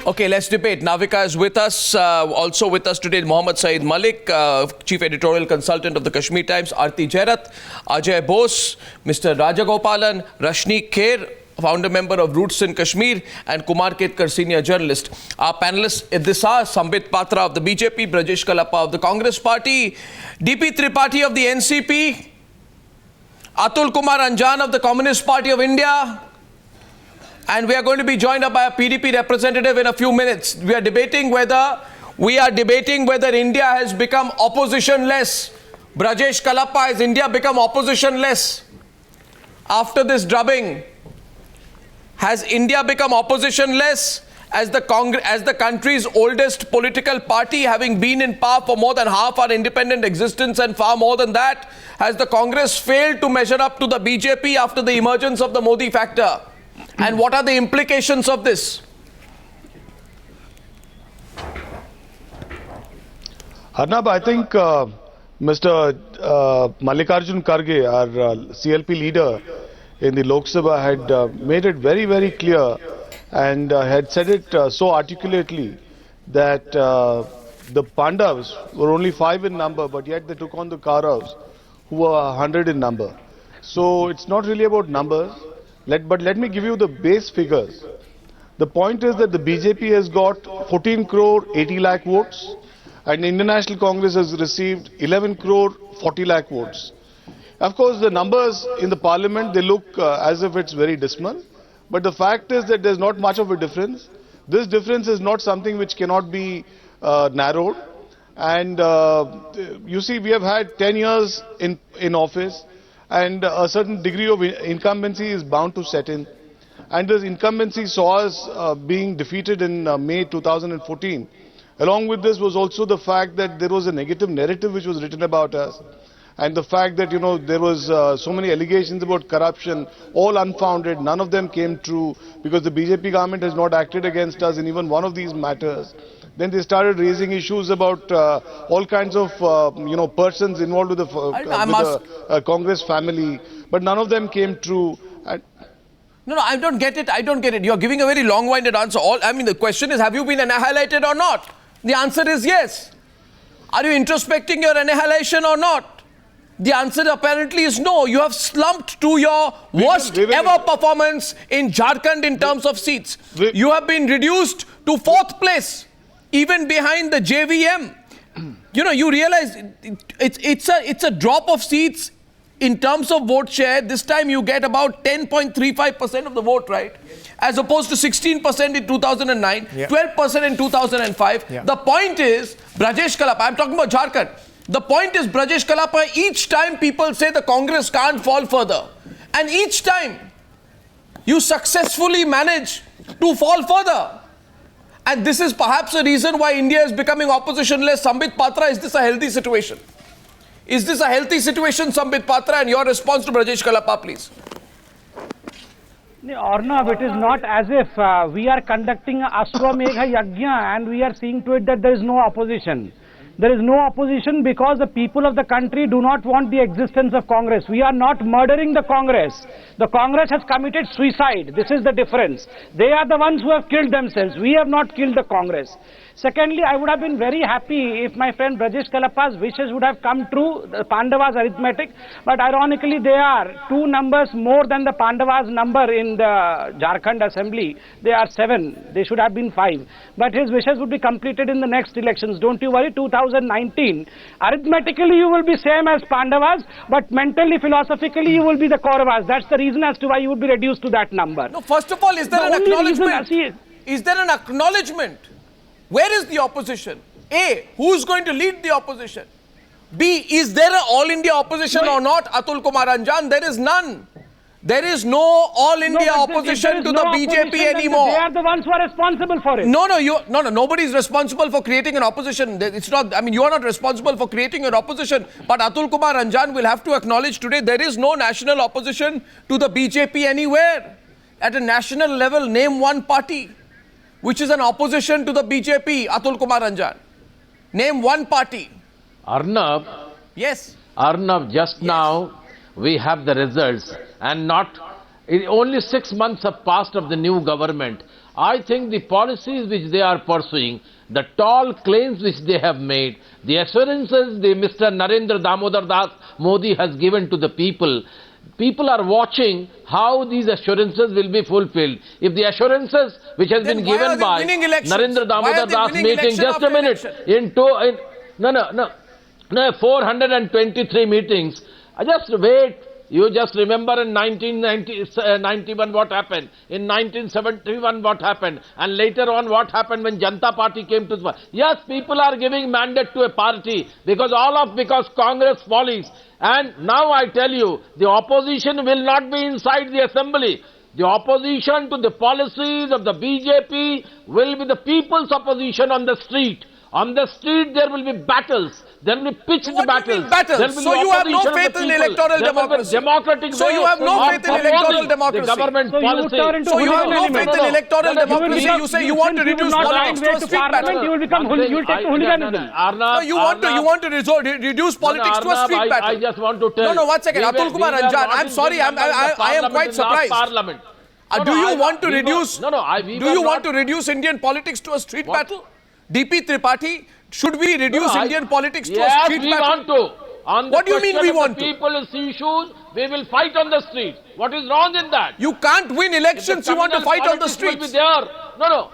Okay, let's debate. Navika is with us. Also with us today, Mohammad Saeed Malik, Chief Editorial Consultant of the Kashmir Times, Aarti Jairat, Ajay Bose, Mr. Rajagopalan, Rashni Kher, founder member of Roots in Kashmir, and Kumar Ketkar, senior journalist. Our panelists at this hour, Sambit Patra of the BJP, Brijesh Kalappa of the Congress Party, DP Tripathi of the NCP, Atul Kumar Anjan of the Communist Party of India, and we are going to be joined up by a PDP representative in a few minutes. We are debating whether India has become oppositionless. Brijesh Kalappa, has India become oppositionless after this drubbing? Has India become oppositionless as the country's oldest political party, having been in power for more than half our independent existence and far more than that? Has the Congress failed to measure up to the BJP after the emergence of the Modi factor? And what are the implications of this? Arnab, I think Mr. Mallikarjun Kharge, our CLP leader in the Lok Sabha, had made it very, very clear and had said it so articulately that the Pandavas were only 5 in number, but yet they took on the Kauravas, who were 100 in number. So it's not really about numbers. But let me give you the base figures. The point is that the BJP has got 14 crore 80 lakh votes and the Indian National Congress has received 11 crore 40 lakh votes. Of course, the numbers in the parliament, they look as if it's very dismal. But the fact is that there's not much of a difference. This difference is not something which cannot be narrowed. And you see, we have had 10 years in office, and a certain degree of incumbency is bound to set in. And this incumbency saw us being defeated in May 2014. Along with this was also the fact that there was a negative narrative which was written about us. And the fact that, there was so many allegations about corruption, all unfounded, none of them came true, because the BJP government has not acted against us in even one of these matters. Then they started raising issues about all kinds of, persons involved with the Congress family, but none of them came true. No, I don't get it. I don't get it. You're giving a very long-winded answer. The question is, have you been annihilated or not? The answer is yes. Are you introspecting your annihilation or not? The answer apparently is no. You have slumped to your worst ever performance in Jharkhand in terms of seats. You have been reduced to 4th place. Even behind the JVM, you realize it's a drop of seats in terms of vote share. This time you get about 10.35% of the vote, right? Yes. As opposed to 16% in 2009, 12% in 2005. Yeah. The point is, Brijesh Kalappa, I'm talking about Jharkhand. The point is, Brijesh Kalappa, each time people say the Congress can't fall further, and each time you successfully manage to fall further. And this is perhaps a reason why India is becoming oppositionless. Sambit Patra, is this a healthy situation? Is this a healthy situation, Sambit Patra? And your response to Brijesh Kalappa, please. Arnab, it is not as if we are conducting Ashwamedha Yajna and we are seeing to it that there is no opposition. There is no opposition because the people of the country do not want the existence of Congress. We are not murdering the Congress. The Congress has committed suicide. This is the difference. They are the ones who have killed themselves. We have not killed the Congress. Secondly, I would have been very happy if my friend Brijesh Kalappa's wishes would have come true, the Pandavas arithmetic, but ironically they are 2 numbers more than the Pandavas number in the Jharkhand Assembly. They are 7. They should have been 5. But his wishes would be completed in the next elections. Don't you worry, 2019. Arithmetically you will be same as Pandavas, but mentally, philosophically you will be the Kauravas. That's the reason as to why you would be reduced to that number. No, first of all, is there an acknowledgement? Is there an acknowledgement? Where is the opposition? A, who is going to lead the opposition? B, is there an all-India opposition or not? Atul Kumar Anjan, there is none. There is no all-India opposition to the BJP anymore. They are the ones who are responsible for it. No, nobody is responsible for creating an opposition. It's not, you are not responsible for creating an opposition. But Atul Kumar Anjan will have to acknowledge today there is no national opposition to the BJP anywhere. At a national level, name one party which is an opposition to the BJP, Atul Kumar Anjan. Name one party. Arnab. Yes. Arnab, just now we have the results and only 6 months have passed of the new government. I think the policies which they are pursuing, the tall claims which they have made, the assurances Mr. Narendra Damodar Das Modi has given to the people, people are watching how these assurances will be fulfilled. If the assurances which has Then been why given are they by winning elections? Narendra Why are Damodar they Das winning meeting, election just a after minute, election? No, 423 meetings. Just wait. You just remember in 1991 what happened, in 1971 what happened, and later on what happened when Janata Party came to the power. Yes, people are giving mandate to a party because Congress follies. And now I tell you, the opposition will not be inside the assembly. The opposition to the policies of the BJP will be the people's opposition on the street. On the street there will be battles. There will be pitched battles. So you have no faith in electoral democracy. So you have no faith in electoral democracy. So you have no faith in electoral democracy. You say you want to reduce politics to a street battle. You will become hooliganism. No, you want to reduce politics to a street battle. I just want to tell. No, 1 second. Atul Kumar Anjan, I'm sorry, I am quite surprised. Do you want to reduce? Do you want to reduce Indian politics to a street battle? DP Tripathi, should we reduce Indian politics to a street battle? Yes, we want to. What do you mean we want to? People's issues, we will fight on the street. What is wrong in that? You can't win elections, you want to fight on the streets. Will be there. No.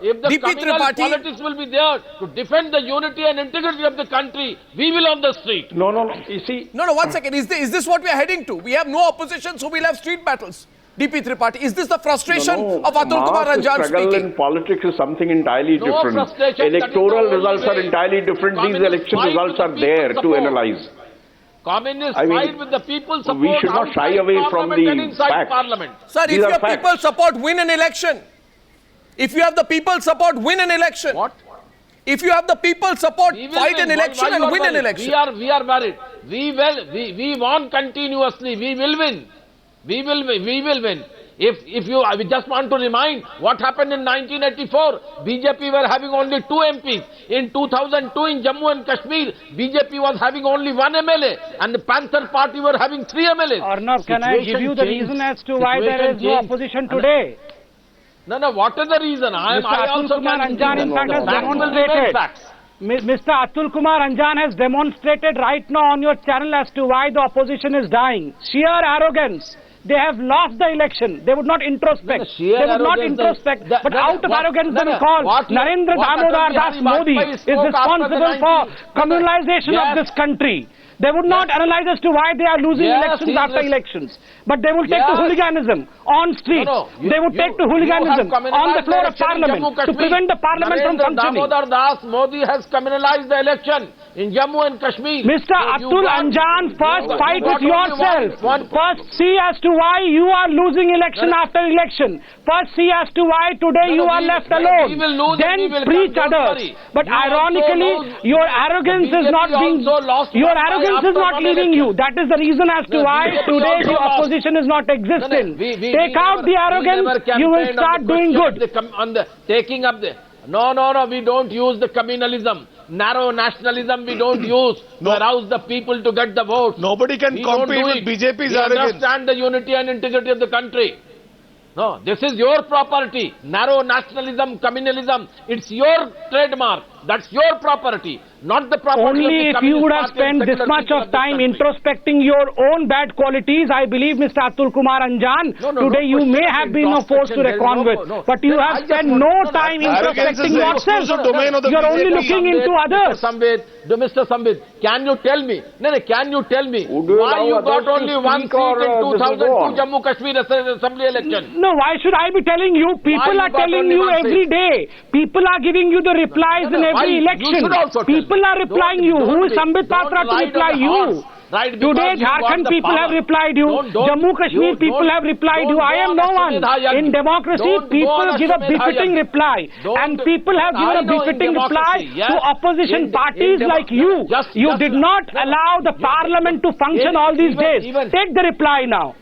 If the DP Tripathi, politics will be there to defend the unity and integrity of the country, we will on the street. No. You see. No, 1 second. Is this what we are heading to? We have no opposition, so we'll have street battles. DP Tripathi, is this the frustration of Atul Kumar Anjan struggle speaking? In politics is something entirely different. Electoral results are entirely different. These election results are there to analyze. Communists fight with the people's support. We should not shy away from the facts. Sir, if your people support, win an election. If you have the people support, win an election. What? If you have the people support, fight an election and win an election. We are married. We won continuously. We will win. We will win. If you, I just want to remind what happened in 1984. BJP were having only 2 MPs. In 2002 in Jammu and Kashmir, BJP was having only 1 MLA and the Panther Party were having 3 MLAs. Arnab, can I give you the reason as to why there is no opposition today? No, what is the reason? Atul Kumar Anjan in fact has demonstrated. Mr. Atul Kumar Anjan has demonstrated right now on your channel as to why the opposition is dying. Sheer arrogance. They have lost the election. They would not introspect. They would not introspect. But out of arrogance they will call Narendra Damodar Das Modi is responsible for communalization of this country. They would not analyze as to why they are losing elections after elections. But they will take to hooliganism on streets. They would take to hooliganism on the floor of parliament to prevent the parliament from functioning. Damodar Das Modi has communalized the election in Jammu and Kashmir. Mr. Atul Anjan, first fight with yourself. First see as to why you are losing election after election. First see as to why today you are left alone. Then preach others. But ironically, your arrogance is not being... Your arrogance is not leaving you. That is the reason as to why today the opposition is not existing. Take out the arrogance, you will start doing good. No, we don't use the communalism. Narrow nationalism we don't use to arouse the people to get the vote. Nobody can compete with BJP's arrogance. We understand the unity and integrity of the country. No, this is your property. Narrow nationalism, communalism, it's your trademark. That's your property, not the property only of the if you would have Party spent this much of time introspecting your own bad qualities, I believe, Mr. Atul Kumar Anjan, today you may have been a force to reckon with. But you have spent no time introspecting yourself. You are only looking into others. Mr. Sambit, can you tell me, can you tell me why you got only 1 seat in 2002 Jammu Kashmir Assembly election? No, why should I be telling you? People are telling you every day. People are giving you the replies in every election. People are replying you. Who is Sambit Patra to reply you? Today Jharkhand people have replied you. Jammu Kashmir people have replied you. I am no one. In democracy, people give a befitting reply. And people have given a befitting reply to opposition parties like you. You did not allow the parliament to function all these days. Take the reply now.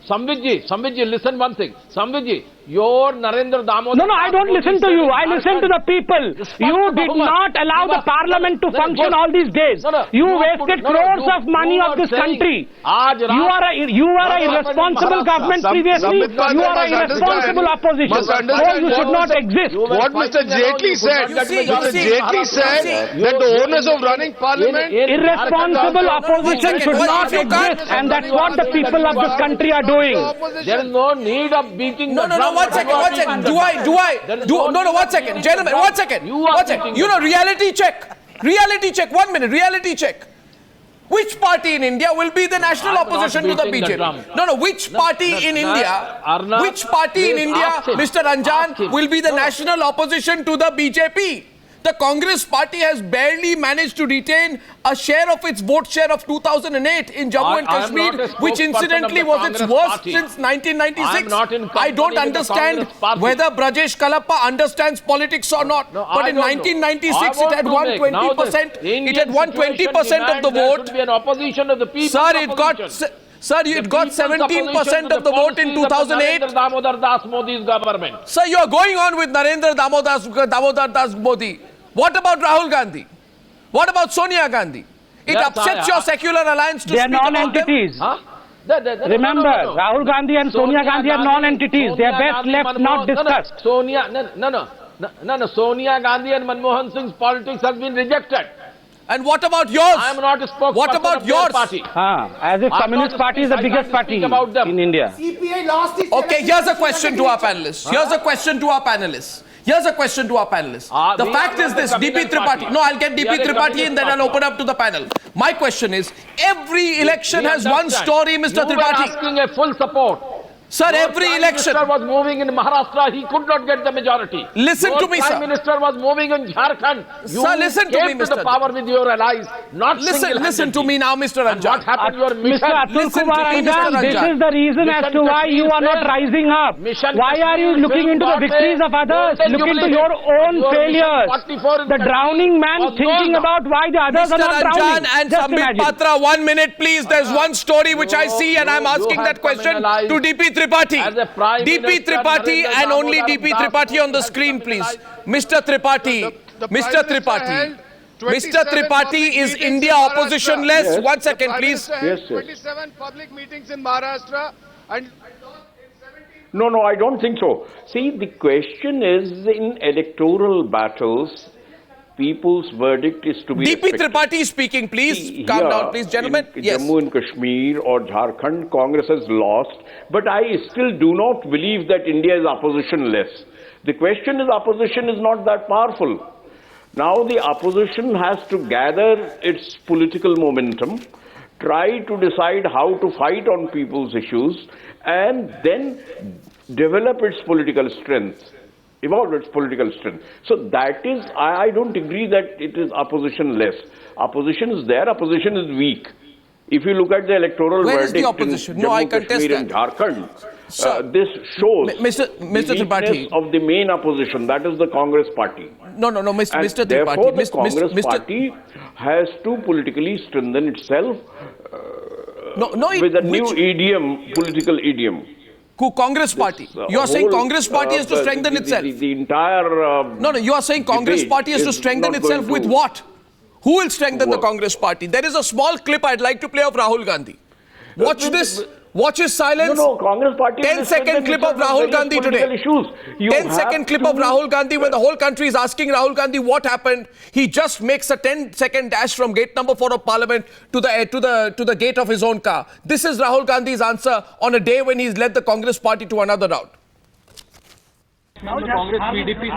Sambitji, listen one thing. Sambitji, your Narendra Damodar... No, I don't listen to you. I listen to the people. You did not allow the parliament to function all these days. You wasted crores of money of this country. You are a irresponsible government previously. You are a irresponsible opposition. So you should not exist. What Mr. Jaitley said, that the owners of running parliament... Irresponsible opposition should not exist, and that's what the people of this country are doing. There is no need of beating the drum. One second. One second. Gentlemen, one second. You know, reality check. 1 minute, reality check. Which party in India will be the national opposition to the BJP? Which party in India, Mr. Anjan, will be the national opposition to the BJP? The Congress party has barely managed to retain a share of its vote share of 2008 in Jammu and Kashmir, which incidentally was its worst since 1996. I don't understand whether Brijesh Kalappa understands politics or not. But in 1996, it had won 20%. It had won 20% of the vote. Sir, it got 17% of the vote in 2008. Sir, you are going on with Narendra Damodar Das Modi. What about Rahul Gandhi? What about Sonia Gandhi? It upsets your secular alliance to speak about them. They are non-entities. Remember, Rahul Gandhi and Sonia Gandhi are non-entities. They are best left not discussed. Sonia Gandhi and Manmohan Singh's politics has been rejected. And what about yours? I am not a spokesperson What about yours? Party. As if Communist Party is the biggest party in India. Okay, here's a question to our panelists. The fact is this, DP Tripathi. No, I'll get DP Tripathi and then I'll open up to the panel. My question is, every election has one story, Mr. Tripathi. You were asking a full support. Sir, every election... Prime Minister was moving in Maharashtra, he could not get the majority. Listen to me, sir. Prime Minister was moving in Jharkhand. Sir, listen to me, Mr. the power with your allies, not Listen to me now, Mr. Anjan. What happened? Your mission... Mr. Atul Kumar Anjan, this is the reason as to why you are not rising up. Why are you looking into the victories of others? Look into your own failures. The drowning man thinking about why the others are not drowning. Mr. Anjan and Sambit Patra, 1 minute please. There's one story which I see and I'm asking that question to DP Tripathi. DP Tripathi and only DP Tripathi on the screen, please. Mr. Tripathi, is India oppositionless? Yes. 1 second, please. Yes, 27 public meetings in Maharashtra and... No, I don't think so. See, the question is, in electoral battles, people's verdict is to be DP Tripathi is speaking, please. Calm down, please, gentlemen. Yes. Jammu and Kashmir or Jharkhand, Congress has lost. But I still do not believe that India is oppositionless. The question is, opposition is not that powerful. Now the opposition has to gather its political momentum, try to decide how to fight on people's issues, and then develop its political strength. Evolve its political strength. So that is, I don't agree that it is opposition-less. Opposition is there, opposition is weak. If you look at the electoral verdict in Jammu, Kashmir and Jharkhand, this shows Mr. the weakness Tripathi of the main opposition, that is the Congress party. No, Mr. Tripathi. Therefore, the Congress party has to politically strengthen itself with a new idiom, political idiom. Congress party. You are saying Congress party has to strengthen itself. The entire... you are saying Congress party has to strengthen itself with what? Who will strengthen the Congress party? There is a small clip I'd like to play of Rahul Gandhi. Watch this. Watch his silence. No, Congress party... 10-second clip of Rahul Gandhi today. 10-second clip of Rahul Gandhi when the whole country is asking Rahul Gandhi what happened. He just makes a 10-second dash from gate number 4 of Parliament to the gate of his own car. This is Rahul Gandhi's answer on a day when he's led the Congress party to another round. Now Congress PDP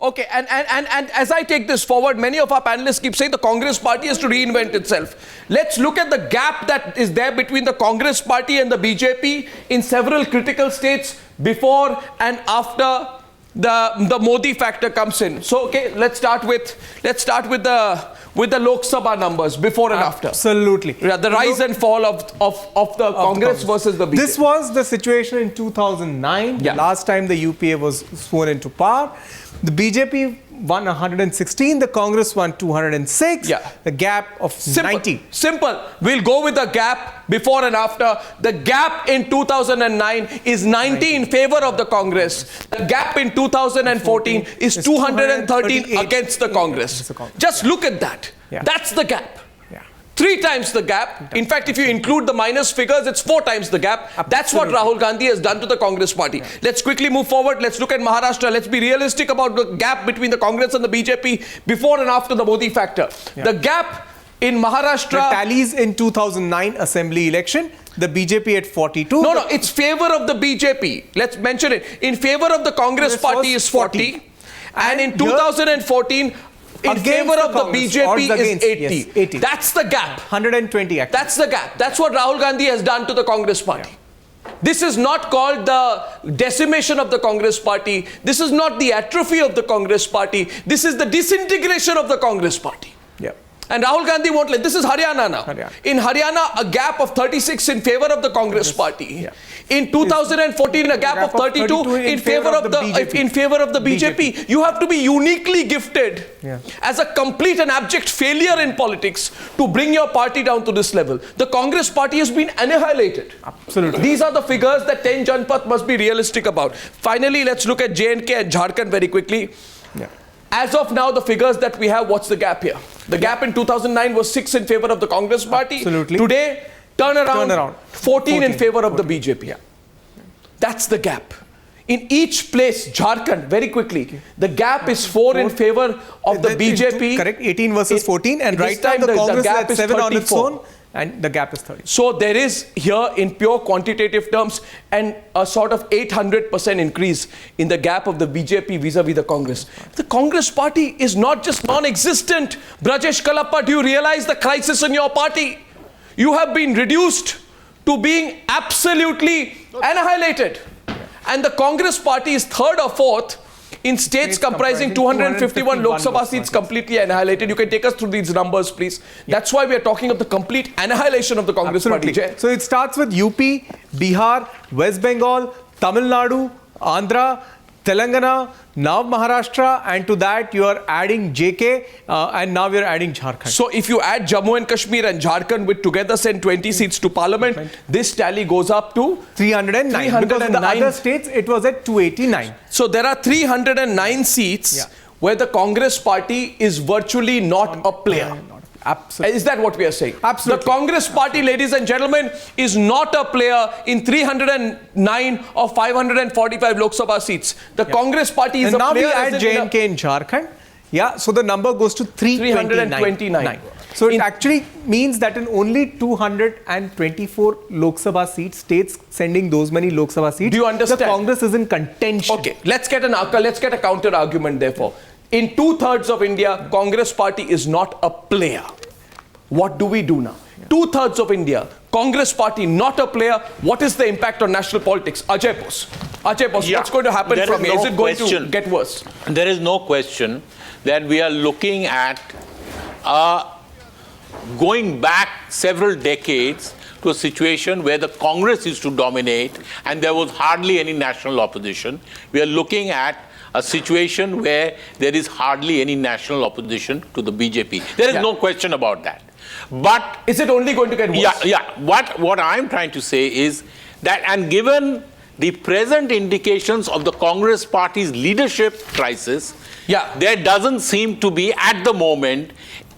Okay, and as I take this forward, many of our panelists keep saying the Congress party has to reinvent itself. Let's look at the gap that is there between the Congress party and the BJP in several critical states before and after the Modi factor comes in. So, okay, let's start with the Lok Sabha numbers before and after. Absolutely. Yeah, the rise and fall of the Congress versus the BJP. This was the situation in 2009, the last time the UPA was sworn into power. The BJP won 116, the Congress won 206. Yeah. The gap of 90. Simple. We'll go with the gap before and after. The gap in 2009 is 90 in favor of the Congress. The gap in 2014 is 213 against the Congress. Just look at that. Yeah. That's the gap. Yeah. 3 times the gap. In fact, if you include the minus figures, it's 4 times the gap. That's what Rahul Gandhi has done to the Congress party. Yeah. Let's quickly move forward. Let's look at Maharashtra. Let's be realistic about the gap between the Congress and the BJP before and after the Modi factor. Yeah. The gap in Maharashtra... The tallies in 2009 Assembly election, the BJP at 42. No, it's favor of the BJP. Let's mention it. In favor of the Congress party is 40. And in 2014... in favor of the BJP is 80. Yes, 80. That's the gap. 120 actually. That's the gap. That's what Rahul Gandhi has done to the Congress party. Yeah. This is not called the decimation of the Congress party. This is not the atrophy of the Congress party. This is the disintegration of the Congress party. Yeah. And Rahul Gandhi won't let. This is Haryana now. Haryana. In Haryana, a gap of 36 in favor of the Congress party. Yeah. In 2014, a gap of 32 in favor of the BJP. You have to be uniquely gifted as a complete and abject failure in politics to bring your party down to this level. The Congress party has been annihilated. Absolutely. These are the figures that 10 Janpath must be realistic about. Finally, let's look at J&K and Jharkhand very quickly. Yeah. As of now, the figures that we have, what's the gap here? The gap in 2009 was 6 in favor of the Congress party. Absolutely. Today, turn around. 14 in favor of the BJP. Yeah. That's the gap. In each place, Jharkhand, very quickly, the gap is 4 in favor of the BJP. Correct, 18 versus 14. And right now, the Congress is at 7 on its own. And the gap is 30. So there is here in pure quantitative terms and a sort of 800% increase in the gap of the BJP vis-a-vis the Congress. The Congress party is not just non-existent. Brijesh Kalappa, do you realize the crisis in your party? You have been reduced to being absolutely annihilated. And the Congress party is 3rd or 4th in states comprising 251 Lok Sabha seats completely annihilated. You can take us through these numbers, please. Yeah. That's why we are talking of the complete annihilation of the Congress party. So it starts with UP, Bihar, West Bengal, Tamil Nadu, Andhra, Telangana, now Maharashtra, and to that you are adding JK and now you are adding Jharkhand. So if you add Jammu and Kashmir and Jharkhand with together send 20 seats to Parliament, this tally goes up to 309. Because in the other states it was at 289. So there are 309 seats where the Congress party is virtually not a player. Absolutely. Is that what we are saying? Absolutely. The Congress party, ladies and gentlemen, is not a player in 309 of 545 Lok Sabha seats. The Congress party is and a player. Now we add J&K in Jharkhand. Yeah, so the number goes to 329. So it actually means that in only 224 Lok Sabha seats, states sending those many Lok Sabha seats, do you understand? The Congress is in contention. Okay, let's get a counter argument therefore. In 2/3 of India, Congress party is not a player. What do we do now? 2/3 of India, Congress party not a player. What is the impact on national politics? Ajay Bose, what's going to happen from here? Is it going to get worse? There is no question that we are looking at going back several decades to a situation where the Congress used to dominate and there was hardly any national opposition. We are looking at a situation where there is hardly any national opposition to the BJP. There is no question about that. But is it only going to get worse? What I'm trying to say is that, and given the present indications of the Congress party's leadership crisis, there doesn't seem to be at the moment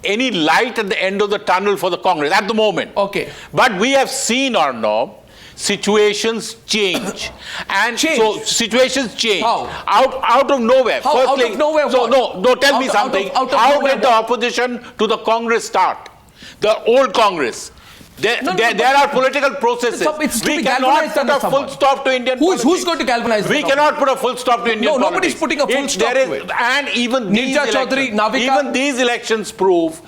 any light at the end of the tunnel for the Congress at the moment. Okay. But we have seen, Arnab, situations change. And so situations change. How? Out of nowhere. How? Firstly, out of nowhere so what? No, tell me something. How did the opposition to the Congress start? The old Congress. There are political processes. We cannot put a full stop to Indian politics. Who's going to galvanize? We cannot put a full stop to Indian politics. No, nobody's putting a full stop to it. And even these elections prove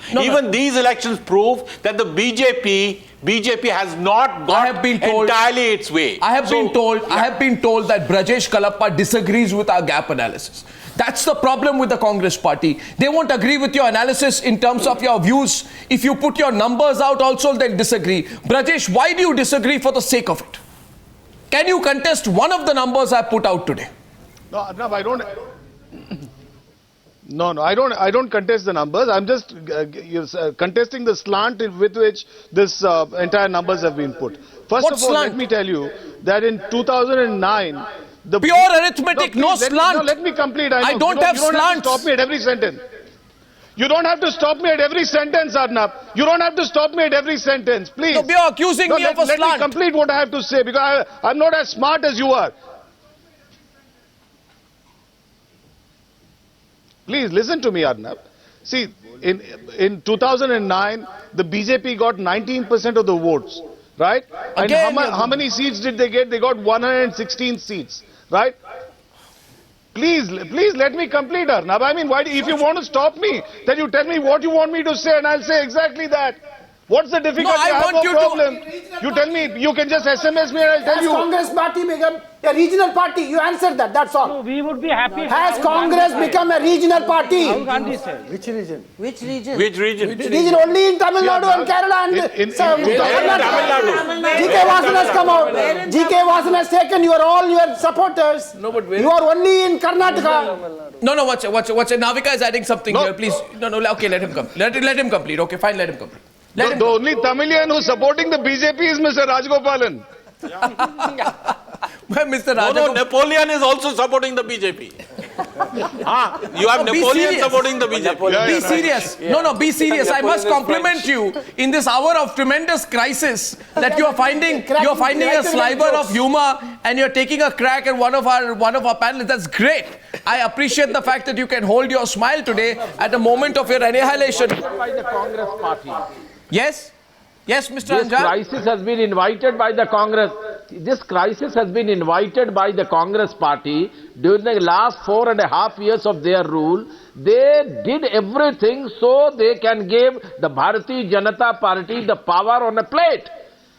that the BJP has not got entirely its way. I have been told that Brijesh Kalappa disagrees with our gap analysis. That's the problem with the Congress party. They won't agree with your analysis in terms of your views. If you put your numbers out also, they'll disagree. Brijesh, why do you disagree for the sake of it? Can you contest one of the numbers I put out today? No, Arnab, I don't. No, I don't contest the numbers. I'm just contesting the slant with which this entire numbers have been put. First What of all, slant? let me tell you that in 2009, the Pure arithmetic, no slant. Let me complete. I don't have you don't have to slants. stop me at every sentence. You don't have to stop me at every sentence, Arnab. You don't have to stop me at every sentence, please. No, you're accusing me of a Let me slant. complete what I have to say, because I'm not as smart as you are. Please listen to me, Arnab. See, in 2009, the BJP got 19% of the votes, right? Again, and how many seats did they get? They got 116 seats, right? Please let me complete, Arnab. I mean, if you want to stop me, then you tell me what you want me to say and I'll say exactly that. What's the difficulty? I have want no you to- problem. You tell me, you can just SMS me and I'll tell Has you. Congress party become a regional party? You answered that, that's all. So we would be happy. Has Congress become a regional party? Rahul Gandhi said. Which region? Which region? Region only in Tamil Nadu and Kerala and in Karnataka. GK Vasan has come out. GK Vasan has taken all your supporters. No, but where- You are only in Karnataka. No, watch it. Navika is adding something here, please. No, okay, let him come. Let him complete. Okay, fine, let him complete. The only Tamilian who's supporting the BJP is Mr. Rajgopalan. Mr. No, Raja. Napoleon is also supporting the BJP. You have No, be Napoleon serious. supporting the BJP. Be serious. No, be serious. I must compliment you in this hour of tremendous crisis that you are finding a sliver of humor and you're taking a crack at one of our panelists. That's great. I appreciate the fact that you can hold your smile today at the moment of your annihilation. By the Congress party. Yes, Mr. This Anjan. crisis has been invited by the Congress. This crisis has been invited by the Congress party during the last 4.5 years of their rule. They did everything so they can give the Bharatiya Janata Party the power on a plate.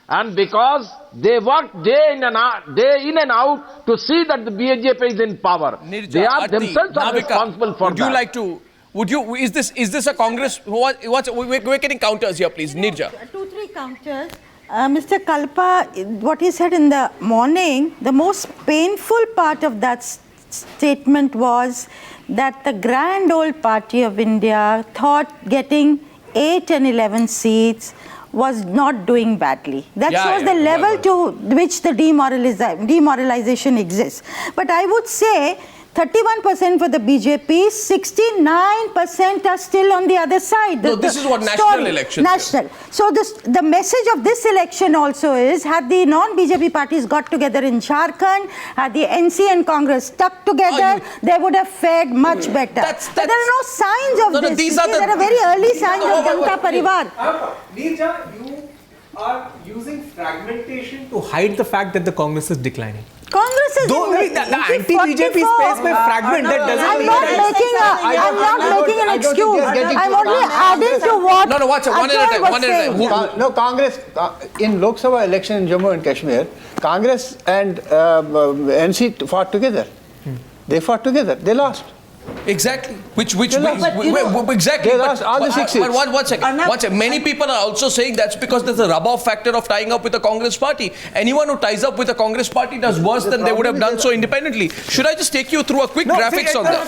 And because they work day in and out to see that the BJP is in power. Nirja, They are Ati, themselves are Navika, responsible for would you that. like to? Is this a Congress? We're getting counters here, please. Nirja. 2-3 counters. Mr. Kalappa, what he said in the morning, the most painful part of that statement was that the grand old party of India thought getting 8 and 11 seats was not doing badly. That shows the level to which the demoralization exists. But I would say 31% for the BJP, 69% are still on the other side. No, this is what national elections National. So the message of this election also is, had the non-BJP parties got together in Jharkhand, had the NC and Congress stuck together, they would have fared much better. But there are no signs of this. These are there are very early signs of Janata Parivar. Nirja, you are using fragmentation to hide the fact that the Congress is declining. Congress is Though the anti-BJP space may fragment, that doesn't I'm mean not that I'm not making an excuse. I'm only adding to what Watch it. One at a time. No, Congress, in Lok Sabha election in Jammu and Kashmir, Congress and NC fought together. They fought together. They lost. Exactly. Exactly. They lost all the 6 seats. But one second. Many people are also saying that's because there's a rub-off factor of tying up with the Congress party. Anyone who ties up with the Congress party does worse than they would have done so independently. Should I just take you through a quick graphics on that?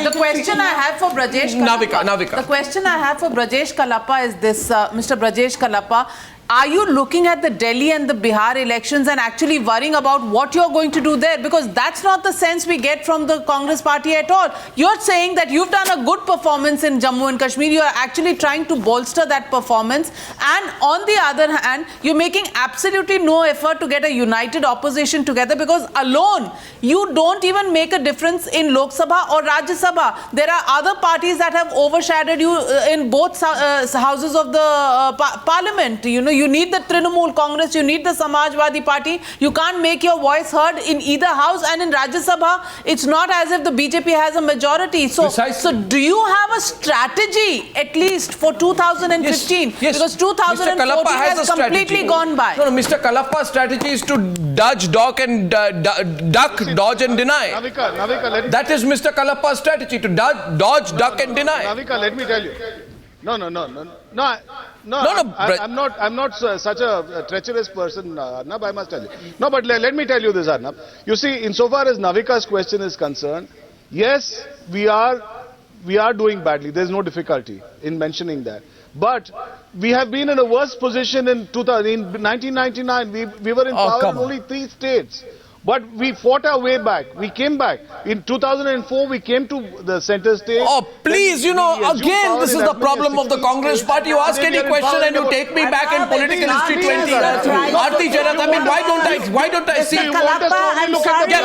The question I have for Brijesh Kalappa. Navika. The question I have for Brijesh Kalappa is this, Mr. Brijesh Kalappa. Are you looking at the Delhi and the Bihar elections and actually worrying about what you're going to do there? Because that's not the sense we get from the Congress party at all. You're saying that you've done a good performance in Jammu and Kashmir. You're actually trying to bolster that performance. And on the other hand, you're making absolutely no effort to get a united opposition together, because alone, you don't even make a difference in Lok Sabha or Rajya Sabha. There are other parties that have overshadowed you in both houses of the parliament. You need the Trinamool Congress, you need the Samajwadi Party. You can't make your voice heard in either house, and in Rajya Sabha, it's not as if the BJP has a majority. So do you have a strategy at least for 2015? Yes. Because 2014 has completely gone by. No, Mr. Kalappa's strategy is to dodge, duck, and dodge and deny. Navika, that is Mr. Kalappa's strategy, to dodge, duck, and deny. Navika, let me tell you. No. I'm not such a treacherous person, Arnab, I must tell you. No, but let me tell you this, Arnab. You see, insofar as Navika's question is concerned, Yes, we are doing badly. There's no difficulty in mentioning that. But we have been in a worse position in 1999. We were in power in only 3 states. But we fought our way back. We came back. In 2004, we came to the center stage. Oh, please, you know, again, this is the problem of the Congress party. You ask any question and you take me back in political history 20 years. Aarti Jarat, I mean, why don't I see? Yeah,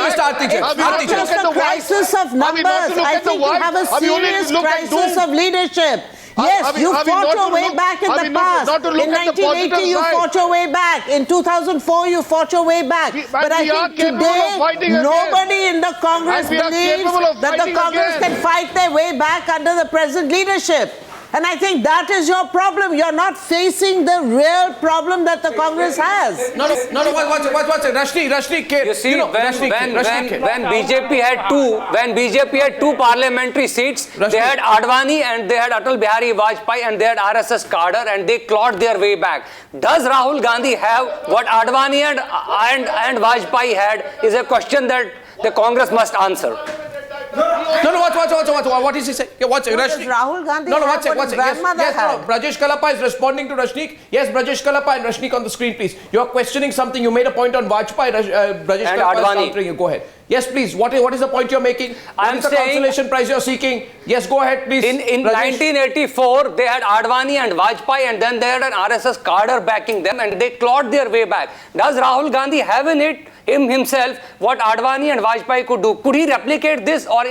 Mr. Aarti Jarat. Not just a crisis of numbers. I think you have a serious crisis of leadership. Yes, you fought your way back in the past. In 1980, you fought your way back. In 2004, you fought your way back. But I think today, nobody in the Congress believes that the Congress can fight their way back under the present leadership. And I think that is your problem. You're not facing the real problem that the Congress has. No, what's it? Rashni, you see, when BJP had two parliamentary seats, they had Advani and they had Atal Bihari Vajpayee and they had RSS cadre and they clawed their way back. Does Rahul Gandhi have what Advani and Vajpayee had is a question that the Congress must answer. What is he saying? Yeah, what's it? Rahul Gandhi what's it? Yes, Brijesh Kalappa is responding to Rashnik. Yes, Brijesh Kalappa and Rashnik on the screen, please. You are questioning something. You made a point on Vajpayee. Brijesh Kalappa is countering you. Go ahead. Yes, please. What is the point you're making? What is the consolation prize you're seeking? Yes, go ahead, please. In 1984, they had Advani and Vajpayee and then they had an RSS cadre backing them and they clawed their way back. Does Rahul Gandhi have in it himself what Advani and Vajpayee could do? Could he replicate this or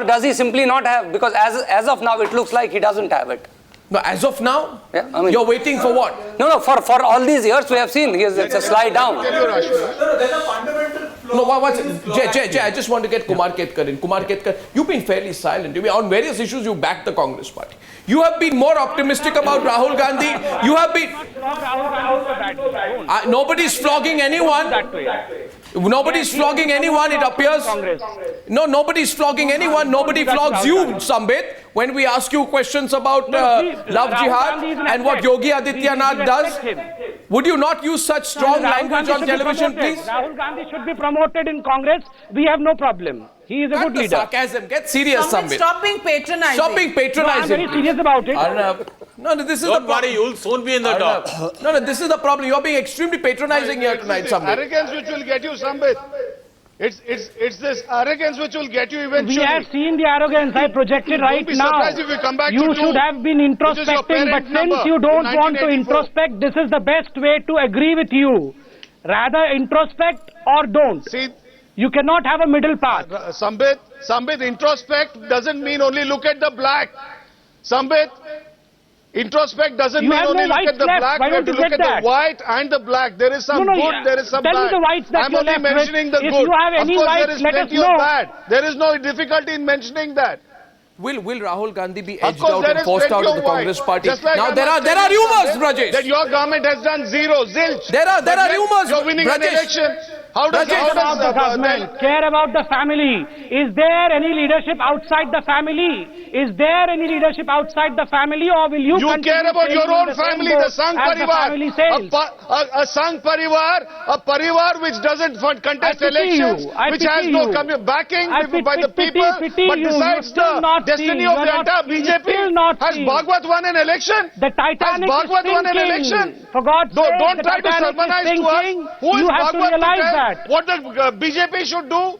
does he simply not have? Because as of now, it looks like he doesn't have it. No, as of now? Yeah, I mean, you're waiting for what? No, for all these years we have seen it's a slide down. No, what's it? Jay, I just want to get Kumar Ketkar in. Kumar Ketkar, you've been fairly silent. On various issues, you backed the Congress party. You have been more optimistic about Rahul Gandhi. You have been... nobody's flogging anyone. Nobody's flogging anyone, it appears. No, nobody's flogging anyone. Nobody flogs you, Sambit. When we ask you questions about love jihad and what Yogi Adityanath does, would you not use such strong language on television, please? Rahul Gandhi should be promoted in Congress. We have no problem. He is a good leader. Sarcasm. Get serious, Sambit. Stop being patronizing. Stop being patronizing. No, I'm very serious about it. Arnab. No, this is Don't worry, you'll soon be in the top. No, this is the problem. You're being extremely patronizing here tonight, Sambit. Arrogance which will get you, Sambit. It's this arrogance which will get you eventually. We have seen the arrogance I projected right now. If you come back you should have been introspecting, but since you don't want to introspect, this is the best way to agree with you. Rather introspect or don't. See, you cannot have a middle path. Sambit, introspect doesn't mean only look at the black. Sambit, introspect doesn't mean only look at the black. We have to look at the white and the black. There is some good, there is some bad. I'm only mentioning the good. Of course, there is plenty of bad. There is no difficulty in mentioning that. Will Rahul Gandhi be edged out and forced out of the Congress party? Now there are rumors, Brajesh. That your government has done zilch. There are rumors. You're winning an election. How does the government care about the family? Is there any leadership outside the family? Is there any leadership outside the family, or will you? You care about your own family, the Sangh Parivar, a Sangh Parivar, a Parivar which doesn't contest elections, which has no backing by the people, but decides the destiny of the entire BJP. Has Bhagwat won an election? The Titanic has Bhagwat won an election? For God's sake, don't try to sermonize to us. Who is Bhagwat to tell what the BJP should do?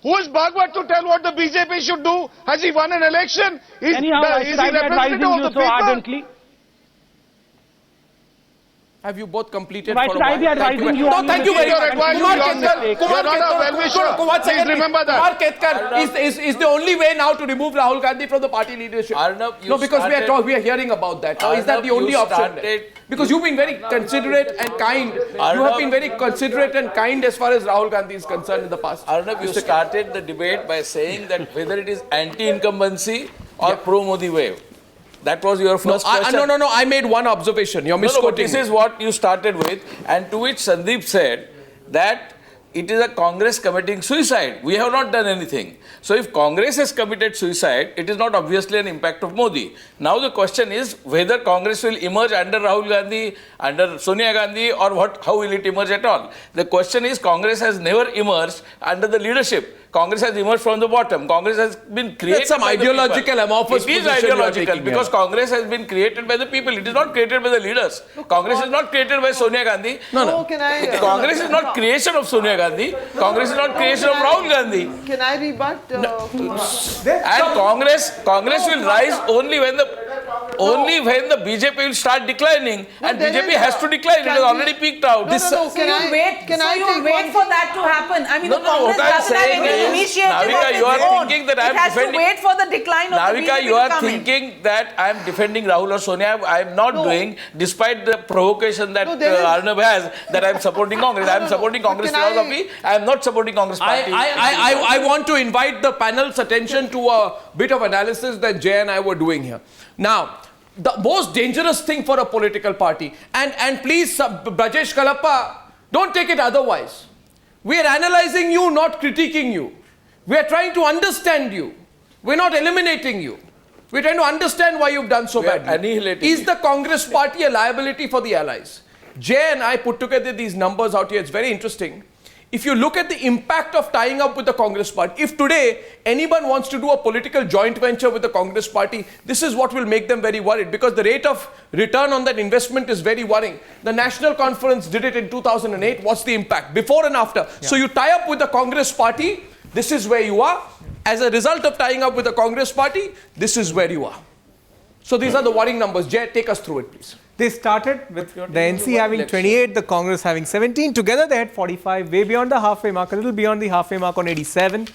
Who is Bhagwat to tell what the BJP should do? Has he won an election? Is he representative of the people? Ardently? Have you both completed Why should I be advising you? No, thank you very much. Kumar Ketkar, please remember that. Kumar Ketkar is the only way now to remove Rahul Gandhi from the party leadership. Arnab, no, because we are hearing about that. Now, is that the only option? Because you've been very considerate and kind. You have been very considerate and kind as far as Rahul Gandhi is concerned in the past. Arnab, you started the debate by saying that whether it is anti-incumbency or pro-Modi wave. That was your first question. No. I made one observation. You're misquoting. This is what you started with, and to which Sandeep said that it is a Congress committing suicide. We have not done anything. So if Congress has committed suicide, it is not obviously an impact of Modi. Now the question is whether Congress will emerge under Rahul Gandhi, under Sonia Gandhi, or what? How will it emerge at all? The question is Congress has never emerged under the leadership. Congress has emerged from the bottom. Congress has been created That's some by the ideological people. amorphous It is position you are ideological taking because here. Congress has been created by the people. It is not created by the leaders. Congress is not created by Sonia Gandhi. No. Congress is not creation of Sonia Gandhi. Congress is not creation of Rahul Gandhi. Can I rebut? And Congress will rise only when the BJP will start declining, and BJP has to decline. It has already peaked out. You'll wait for that to happen. I mean, the Congress doesn't have any initiative Navika, of you are its own. thinking that I am It has to defending. wait for the decline of the Navika, BJP you are to come in. thinking that I am defending Rahul or Sonia. I am not doing, despite the provocation that Arnab has, that I am supporting Congress. I am supporting Congress philosophy. I am not supporting Congress party. I want to invite the panel's attention to a bit of analysis that Jay and I were doing here. Now, the most dangerous thing for a political party, and please, Brijesh Kalappa, don't take it otherwise. We are analyzing you, not critiquing you. We are trying to understand you. We're not eliminating you. We're trying to understand why you've done so badly. Annihilating Is the Congress party a liability for the allies? Jay and I put together these numbers out here. It's very interesting. If you look at the impact of tying up with the Congress party, if today anyone wants to do a political joint venture with the Congress party, this is what will make them very worried, because the rate of return on that investment is very worrying. The National Conference did it in 2008. What's the impact? Before and after. Yeah. So you tie up with the Congress party, this is where you are. As a result of tying up with the Congress party, this is where you are. So these are the worrying numbers. Jay, take us through it, please. They started with the NC having 28, the Congress having 17. Together they had 45, way beyond the halfway mark, a little beyond the halfway mark on 87.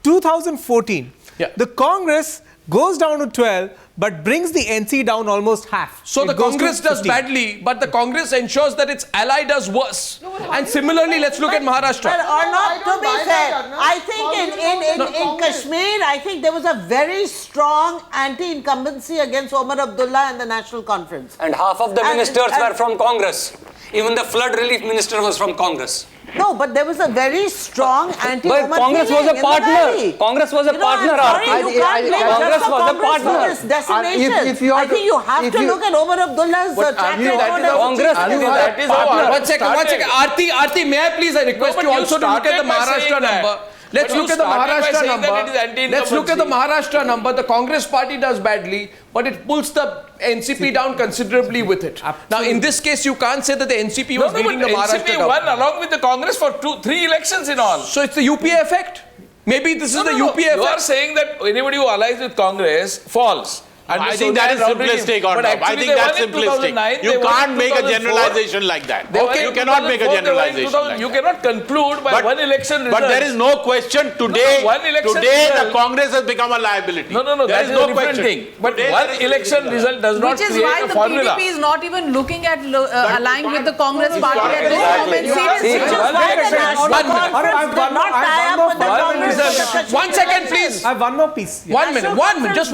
2014, the Congress goes down to 12, but brings the NC down almost half. So the Congress does badly, but the Congress ensures that its ally does worse. And similarly, let's look at Maharashtra. But Arnab, to be fair, I think in Kashmir, I think there was a very strong anti-incumbency against Omar Abdullah and the National Conference. And half of the ministers were from Congress. Even the flood relief minister was from Congress. No, but there was a very strong anti-Omar But Congress was a partner. Congress was a partner. Congress was a partner. This decimation. I think you have to look at Omar Abdullah's track record. Congress. One second. Aarti, may I please request you also to look at the Maharashtra number. Let's look at the Maharashtra number. Let's look at the Maharashtra number. The Congress party does badly, but it pulls the NCP down considerably with it. Now, in this case, you can't say that the NCP was leading the Maharashtra NCP won along with the Congress for 3 elections in all. So it's the UPA effect? Maybe this is the UPA effect? You are saying that anybody who allies with Congress falls. I think that is simplistic, Arnab. I think that's simplistic. You can't make a generalization like that. You cannot make a generalization like that. You cannot conclude by one election result. But there is no question today. Today the Congress has become a liability. No. That is no different thing. But one election result does not create a formula. Which is why the PDP is not even looking at aligning with the Congress party at this moment. Seriously. Which is why the National Conference did not tie up with the Congress. 1 second, please. I have one more piece. 1 minute. Just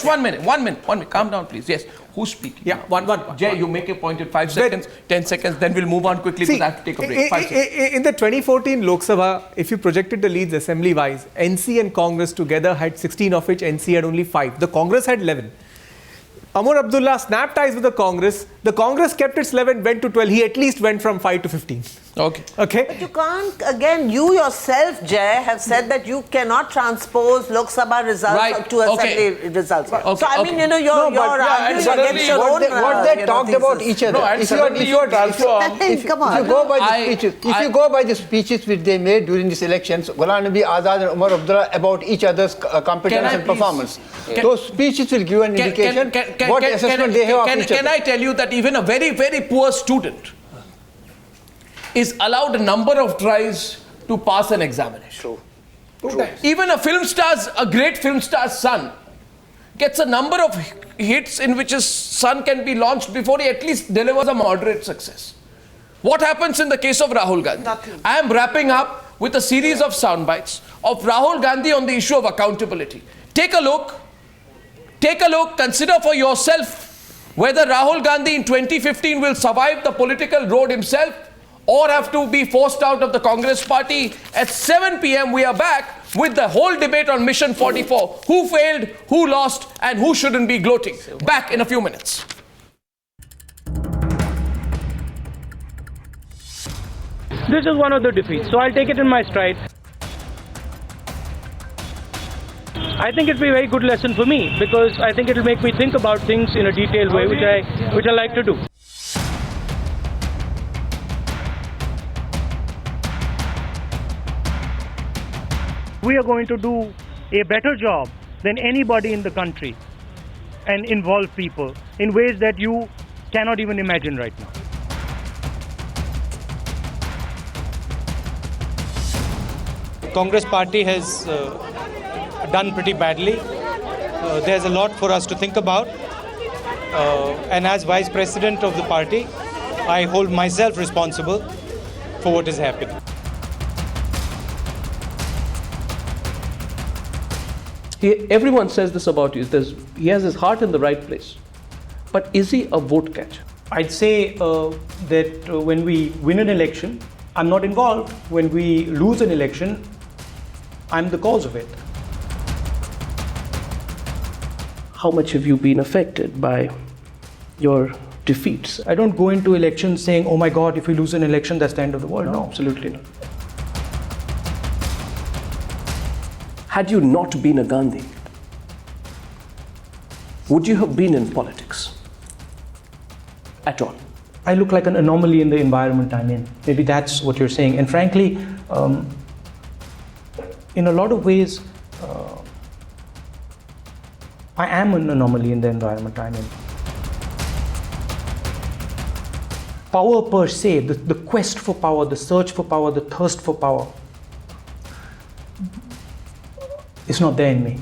one minute. Calm down, please. Yes. Who's speaking? Yeah, one. Jay, you make a point in 5 seconds, 10 seconds, then we'll move on quickly because I have to take a break. 5 seconds. In the 2014 Lok Sabha, if you projected the leads assembly-wise, NC and Congress together had 16, of which NC had only 5. The Congress had 11. Omar Abdullah snapped ties with the Congress. The Congress kept its 11, went to 12. He at least went from 5 to 15. Okay. But you can't, again, you yourself, Jay, have said that you cannot transpose Lok Sabha results to Assembly results. So, I mean, you're arguing against your own... What they talked about each other. If you go by the speeches which they made during these elections, Ghulam Nabi Azad and Umar Abdullah about each other's competence and performance, those speeches will give an indication what assessment they have of each other. Can I tell you that even a very, very poor student is allowed a number of tries to pass an examination? True. Even a great film star's son gets a number of hits in which his son can be launched before he at least delivers a moderate success. What happens in the case of Rahul Gandhi? Nothing. I am wrapping up with a series of sound bites of Rahul Gandhi on the issue of accountability. Take a look, consider for yourself whether Rahul Gandhi in 2015 will survive the political road himself or have to be forced out of the Congress party. At 7 p.m. we are back with the whole debate on Mission 44. Who failed, who lost, and who shouldn't be gloating. Back in a few minutes. This is one of the defeats, so I'll take it in my stride. I think it'll be a very good lesson for me, because I think it'll make me think about things in a detailed way, which I like to do. We are going to do a better job than anybody in the country and involve people in ways that you cannot even imagine right now. Congress party has done pretty badly. There's a lot for us to think about. And as Vice President of the party, I hold myself responsible for what is happening. Everyone says this about you. He has his heart in the right place. But is he a vote catcher? I'd say that when we win an election, I'm not involved. When we lose an election, I'm the cause of it. How much have you been affected by your defeats? I don't go into elections saying, oh my God, if we lose an election, that's the end of the world. No, absolutely not. Had you not been a Gandhi, would you have been in politics at all? I look like an anomaly in the environment I'm in. Maybe that's what you're saying. And frankly, in a lot of ways, I am an anomaly in the environment I'm in. Power per se, the quest for power, the search for power, the thirst for power, it's not there in me.